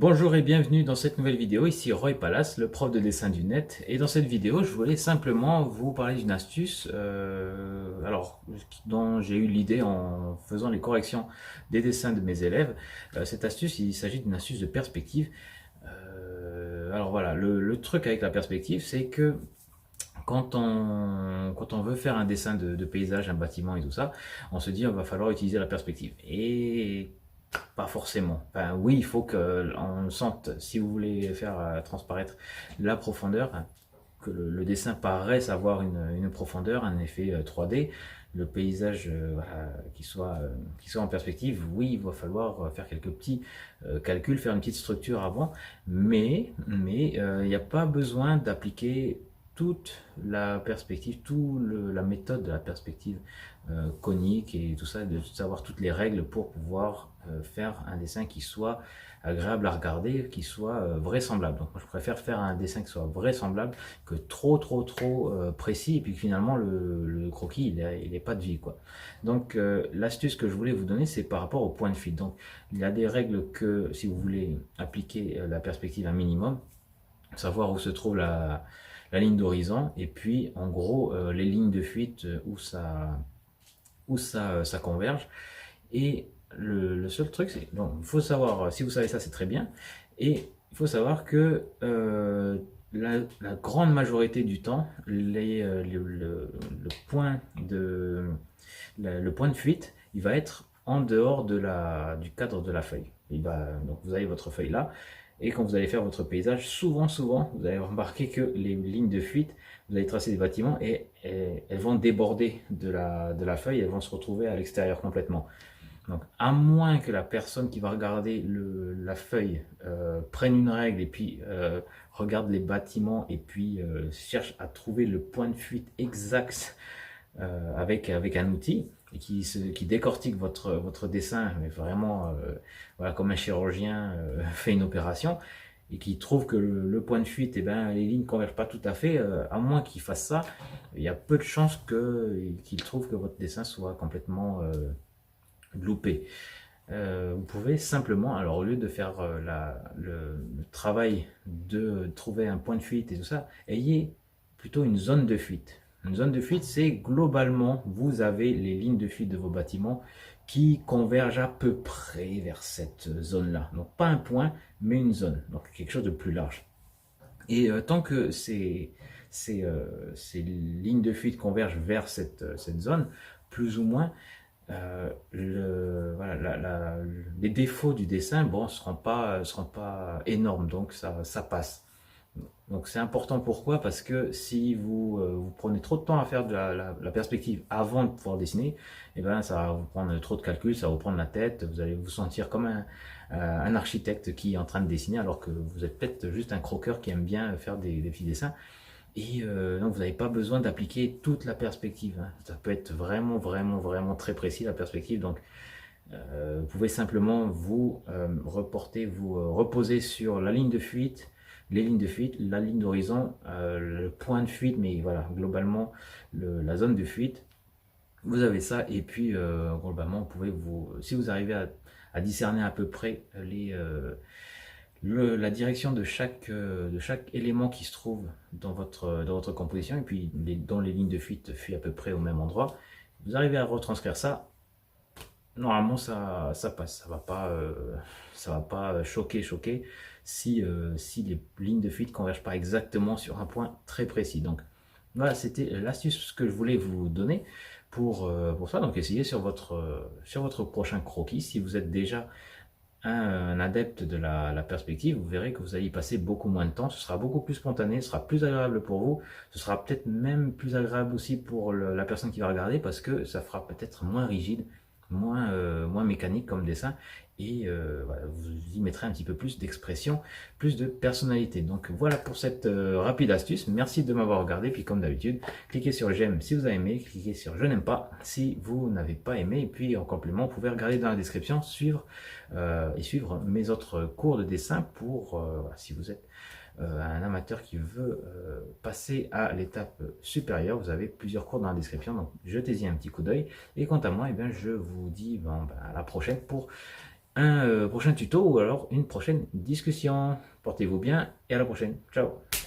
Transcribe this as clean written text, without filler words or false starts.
Bonjour et bienvenue dans cette nouvelle vidéo, ici Roy Palace, le prof de dessin du net. Et dans cette vidéo, je voulais simplement vous parler d'une astuce dont j'ai eu l'idée en faisant les corrections des dessins de mes élèves. Cette astuce, il s'agit d'une astuce de perspective. Alors voilà, le truc avec la perspective, c'est que quand on veut faire un dessin de paysage, un bâtiment et tout ça, on se dit il va falloir utiliser la perspective. Et pas forcément. Enfin, oui, il faut qu'on sente, si vous voulez faire transparaître la profondeur, hein, que le dessin paraisse avoir une profondeur, un effet 3D, le paysage voilà, qui soit en perspective, oui, il va falloir faire quelques petits calculs, faire une petite structure avant, mais il n'y a pas besoin d'appliquer toute la perspective, la méthode de la perspective conique et tout ça, de savoir toutes les règles pour pouvoir faire un dessin qui soit agréable à regarder, qui soit vraisemblable. Donc moi je préfère faire un dessin qui soit vraisemblable que trop précis et puis finalement le croquis il est pas de vie quoi. Donc l'astuce que je voulais vous donner c'est par rapport au point de fuite. Donc il y a des règles que si vous voulez appliquer la perspective un minimum, savoir où se trouve la ligne d'horizon et puis en gros les lignes de fuite où ça converge. Et le seul truc, c'est donc il faut savoir, si vous savez ça, c'est très bien. Et il faut savoir que la grande majorité du temps, le point de fuite, il va être en dehors du cadre de la feuille. Donc vous avez votre feuille là, et quand vous allez faire votre paysage, souvent, vous allez remarquer que les lignes de fuite, vous allez tracer des bâtiments et elles vont déborder de la feuille, elles vont se retrouver à l'extérieur complètement. Donc, à moins que la personne qui va regarder la feuille prenne une règle et puis regarde les bâtiments et puis cherche à trouver le point de fuite exact avec un outil et qui décortique votre dessin, mais vraiment voilà, comme un chirurgien fait une opération et qui trouve que le point de fuite, eh ben, les lignes ne convergent pas tout à fait, à moins qu'il fasse ça, il y a peu de chances qu'il trouve que votre dessin soit complètement loupé. Vous pouvez simplement, alors au lieu de faire le travail de trouver un point de fuite et tout ça, ayez plutôt une zone de fuite. Une zone de fuite, c'est globalement, vous avez les lignes de fuite de vos bâtiments qui convergent à peu près vers cette zone-là. Donc pas un point, mais une zone. Donc quelque chose de plus large. Et tant que ces lignes de fuite convergent vers cette zone, plus ou moins, voilà, les défauts du dessin bon, seront pas énormes, donc ça passe. Donc c'est important pourquoi? Parce que si vous prenez trop de temps à faire de la perspective avant de pouvoir dessiner, et ben ça va vous prendre trop de calculs, ça va vous prendre la tête, vous allez vous sentir comme un architecte qui est en train de dessiner alors que vous êtes peut-être juste un croqueur qui aime bien faire des petits dessins. Et donc vous n'avez pas besoin d'appliquer toute la perspective, hein. Ça peut être vraiment très précis la perspective. Donc vous pouvez simplement vous reposer sur la ligne de fuite, les lignes de fuite, la ligne d'horizon, le point de fuite, mais voilà, globalement la zone de fuite. Vous avez ça et puis globalement vous pouvez si vous arrivez à discerner à peu près la direction de chaque élément qui se trouve dans votre composition et puis dont les lignes de fuite fuient à peu près au même endroit, vous arrivez à retranscrire ça, normalement ça passe, ça va pas choquer si les lignes de fuite ne convergent pas exactement sur un point très précis. Donc voilà, c'était l'astuce que je voulais vous donner pour ça. Donc essayez sur votre prochain croquis, si vous êtes déjà un adepte de la perspective, vous verrez que vous allez y passer beaucoup moins de temps, ce sera beaucoup plus spontané, ce sera plus agréable pour vous, ce sera peut-être même plus agréable aussi pour la personne qui va regarder parce que ça fera peut-être moins rigide, moins mécanique comme dessin et voilà, vous y mettrez un petit peu plus d'expression, plus de personnalité. Donc voilà pour cette rapide astuce, merci de m'avoir regardé, puis comme d'habitude, cliquez sur j'aime si vous avez aimé, cliquez sur je n'aime pas si vous n'avez pas aimé, et puis en complément, vous pouvez regarder dans la description, suivre mes autres cours de dessin pour, si vous êtes un amateur qui veut passer à l'étape supérieure, vous avez plusieurs cours dans la description, donc jetez-y un petit coup d'œil. Et quant à moi, eh bien, je vous dis à la prochaine pour un prochain tuto ou alors une prochaine discussion. Portez-vous bien et à la prochaine. Ciao.